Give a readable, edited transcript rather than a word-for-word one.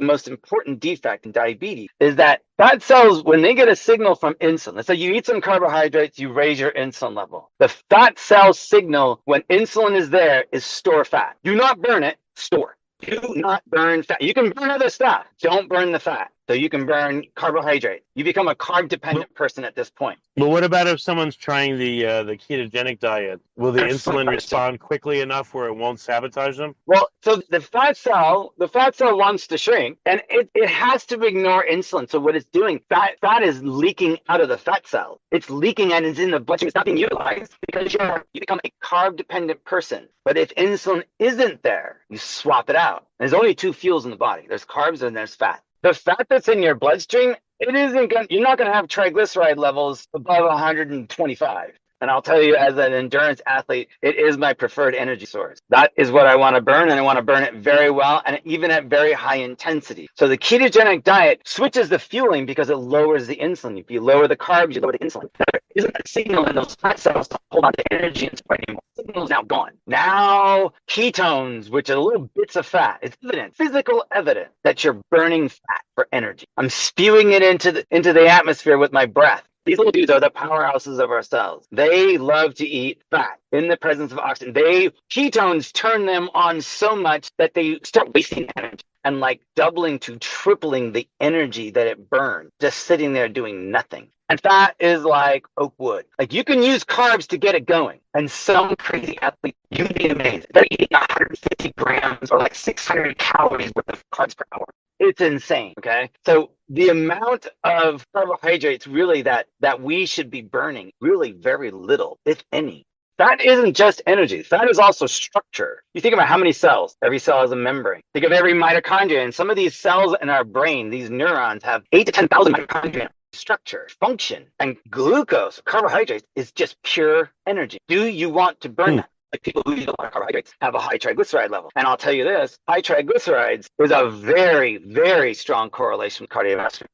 the most important defect in diabetes is that fat cells, when they get a signal from insulin, let's say you eat some carbohydrates, you raise your insulin level. The fat cell signal when insulin is there is store fat. Do not burn it, store. Do not burn fat. You can burn other stuff. Don't burn the fat. So you can burn carbohydrates. You become a carb-dependent person at this point. But what about if someone's trying the ketogenic diet? Will the insulin respond quickly enough where it won't sabotage them? Well, so the fat cell wants to shrink, and it has to ignore insulin. So what it's doing, fat is leaking out of the fat cell. It's leaking and it's in the bloodstream. It's not being utilized because you become a carb-dependent person. But if insulin isn't there, you swap it out. There's only two fuels in the body. There's carbs and there's fat. The fat that's in your bloodstream, you're not going to have triglyceride levels above 125. And I'll tell you, as an endurance athlete, it is my preferred energy source. That is what I want to burn, and I want to burn it very well, and even at very high intensity. So the ketogenic diet switches the fueling because it lowers the insulin. If you lower the carbs, you lower the insulin. There isn't a signal in those fat cells to hold on to energy and support anymore. The signal is now gone. Now, ketones, which are little bits of fat, it's evidence, physical evidence that you're burning fat for energy. I'm spewing it into the atmosphere with my breath. These little dudes are the powerhouses of our cells. They love to eat fat in the presence of oxygen. Ketones turn them on so much that they start wasting energy and like doubling to tripling the energy that it burns, just sitting there doing nothing. And fat is like oak wood. Like you can use carbs to get it going. And some crazy athlete, you'd be amazed. They're eating 150 grams or like 600 calories worth of carbs per hour. It's insane, okay? So the amount of carbohydrates really that we should be burning, really very little, if any. Fat isn't just energy. Fat is also structure. You think about how many cells. Every cell has a membrane. Think of every mitochondria. And some of these cells in our brain, these neurons, have 8 to 10,000 mitochondria. Structure, function, and glucose, carbohydrates, is just pure energy. Do you want to burn that? Like people who eat a lot of carbohydrates have a high triglyceride level. And I'll tell you this, high triglycerides is a very, very strong correlation with cardiovascular